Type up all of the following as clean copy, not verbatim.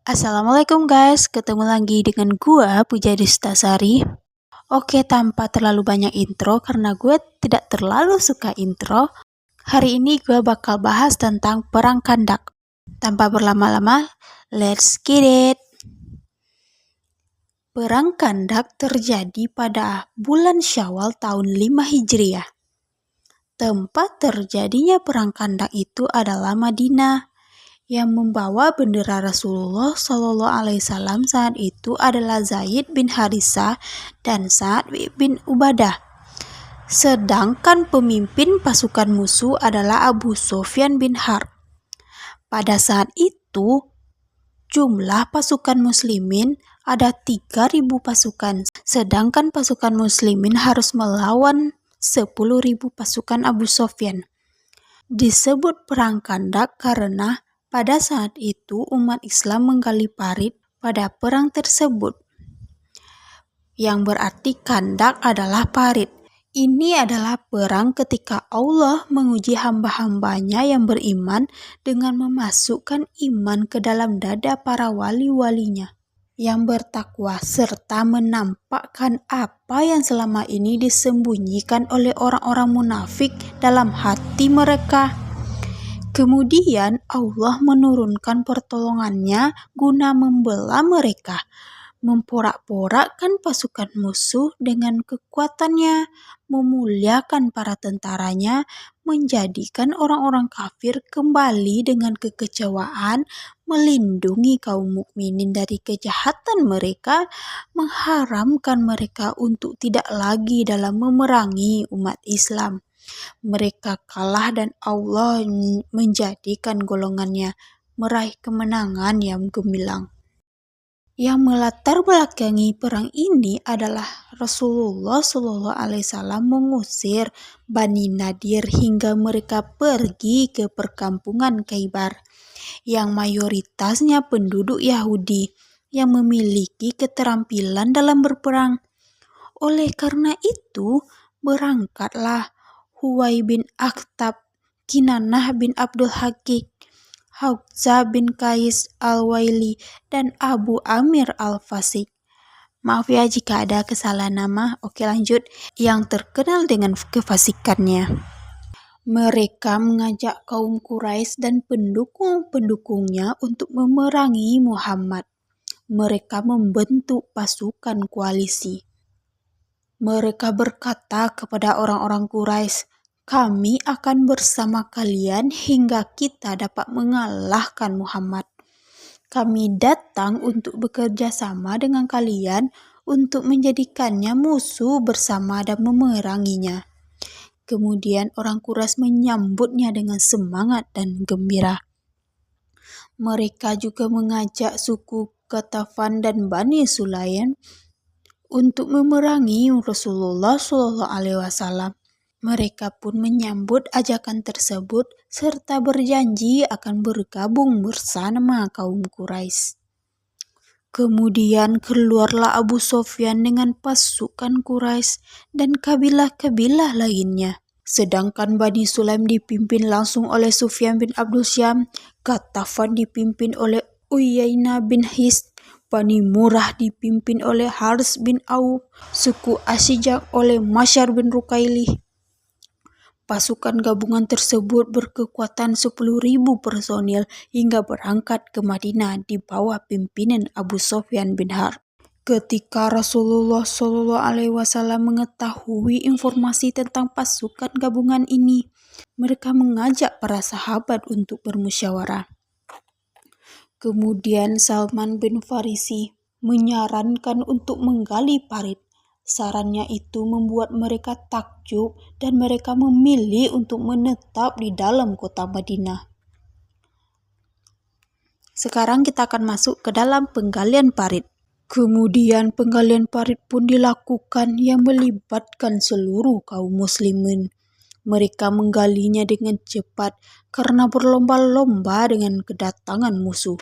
Assalamualaikum guys, ketemu lagi dengan gua Puja Distasari. Oke, tanpa terlalu banyak intro karena gue tidak terlalu suka intro. Hari ini gue bakal bahas tentang Perang Khandaq. Tanpa berlama-lama, let's get it. Perang Khandaq terjadi pada bulan Syawal tahun 5 Hijriah. Tempat terjadinya Perang Khandaq itu adalah Madinah. Yang membawa bendera Rasulullah Shallallahu Alaihi Wasallam saat itu adalah Zaid bin Harisah dan Sa'ad bin Ubadah. Sedangkan pemimpin pasukan musuh adalah Abu Sufyan bin Harb. Pada saat itu, jumlah pasukan muslimin ada 3.000 pasukan, sedangkan pasukan muslimin harus melawan 10.000 pasukan Abu Sufyan. Disebut Perang Khandaq karena pada saat itu umat Islam menggali parit pada perang tersebut, yang berarti Khandaq adalah parit. Ini adalah perang ketika Allah menguji hamba-hambanya yang beriman dengan memasukkan iman ke dalam dada para wali-walinya yang bertakwa serta menampakkan apa yang selama ini disembunyikan oleh orang-orang munafik dalam hati mereka. Kemudian Allah menurunkan pertolongannya guna membela mereka, memporak-porakkan pasukan musuh dengan kekuatannya, memuliakan para tentaranya, menjadikan orang-orang kafir kembali dengan kekecewaan, melindungi kaum mukminin dari kejahatan mereka, mengharamkan mereka untuk tidak lagi dalam memerangi umat Islam. Mereka kalah dan Allah menjadikan golongannya meraih kemenangan yang gemilang. Yang melatar belakangi perang ini adalah Rasulullah Shallallahu Alaihi Wasallam mengusir Bani Nadir hingga mereka pergi ke perkampungan Khaybar, yang mayoritasnya penduduk Yahudi yang memiliki keterampilan dalam berperang. Oleh karena itu, berangkatlah Huwai bin Akhtab, Kinanah bin Abdul Haqiq, Hauza bin Qais al-Waili, dan Abu Amir al-Fasik. Maaf ya jika ada kesalahan nama. Oke lanjut. Yang terkenal dengan kefasikannya. Mereka mengajak kaum Quraisy dan pendukung-pendukungnya untuk memerangi Muhammad. Mereka membentuk pasukan koalisi. Mereka berkata kepada orang-orang Quraisy, "Kami akan bersama kalian hingga kita dapat mengalahkan Muhammad. Kami datang untuk bekerja sama dengan kalian untuk menjadikannya musuh bersama dan memeranginya." Kemudian orang Quraisy menyambutnya dengan semangat dan gembira. Mereka juga mengajak suku Qatafan dan Bani Sulaim untuk memerangi Rasulullah SAW. Mereka pun menyambut ajakan tersebut serta berjanji akan bergabung bersama kaum Quraisy. Kemudian keluarlah Abu Sufyan dengan pasukan Quraisy dan kabilah-kabilah lainnya. Sedangkan Bani Sulaim dipimpin langsung oleh Sufyan bin Abdul Syam, Qatafan dipimpin oleh Uyainah bin Hisn, Bani Murrah dipimpin oleh Haris bin Auf, suku Asyjak oleh Masyar bin Rukailih. Pasukan gabungan tersebut berkekuatan 10.000 personil hingga berangkat ke Madinah di bawah pimpinan Abu Sufyan bin Harb. Ketika Rasulullah SAW mengetahui informasi tentang pasukan gabungan ini, mereka mengajak para sahabat untuk bermusyawarah. Kemudian Salman bin Farisi menyarankan untuk menggali parit. Sarannya itu membuat mereka takjub dan mereka memilih untuk menetap di dalam kota Madinah. Sekarang kita akan masuk ke dalam penggalian parit. Kemudian penggalian parit pun dilakukan yang melibatkan seluruh kaum muslimin. Mereka menggalinya dengan cepat karena berlomba-lomba dengan kedatangan musuh.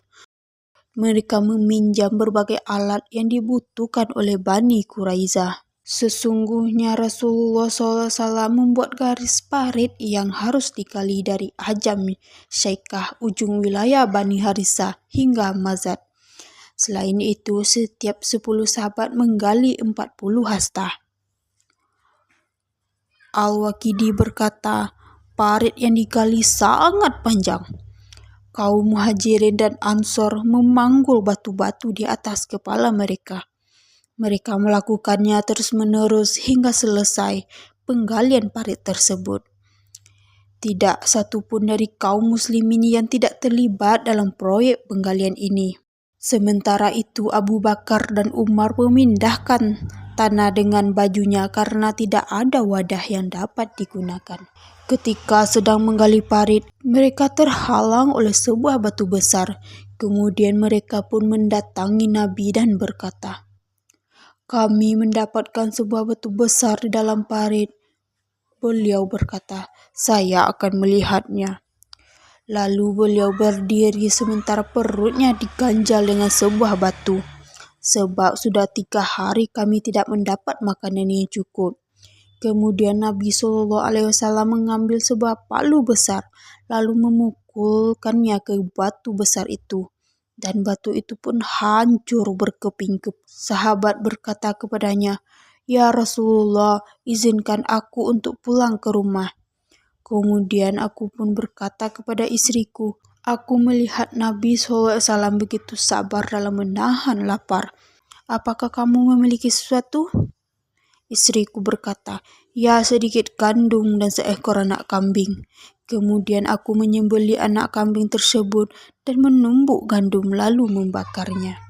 Mereka meminjam berbagai alat yang dibutuhkan oleh Bani Quraisyah. Sesungguhnya Rasulullah SAW membuat garis parit yang harus digali dari Ajam, Syaikah, ujung wilayah Bani Harisah hingga Mazad. Selain itu, setiap 10 sahabat menggali 40 hasta. Al-Waqidi berkata, parit yang digali sangat panjang. Kaum Muhajirin dan Ansor memanggul batu-batu di atas kepala mereka. Mereka melakukannya terus-menerus hingga selesai penggalian parit tersebut. Tidak satupun dari kaum muslimin yang tidak terlibat dalam proyek penggalian ini. Sementara itu Abu Bakar dan Umar memindahkan tanah dengan bajunya karena tidak ada wadah yang dapat digunakan. Ketika sedang menggali parit, mereka terhalang oleh sebuah batu besar. Kemudian mereka pun mendatangi Nabi dan berkata, "Kami mendapatkan sebuah batu besar di dalam parit." Beliau berkata, "Saya akan melihatnya." Lalu beliau berdiri sementara perutnya diganjal dengan sebuah batu. "Sebab sudah 3 hari kami tidak mendapat makanan yang cukup." Kemudian Nabi SAW mengambil sebuah palu besar, lalu memukulkannya ke batu besar itu. Dan batu itu pun hancur berkeping-keping. Sahabat berkata kepadanya, "Ya Rasulullah, izinkan aku untuk pulang ke rumah." Kemudian aku pun berkata kepada istriku, "Aku melihat Nabi SAW begitu sabar dalam menahan lapar. Apakah kamu memiliki sesuatu?" Istriku berkata, "Ya, sedikit gandum dan seekor anak kambing." Kemudian aku menyembelih anak kambing tersebut dan menumbuk gandum lalu membakarnya.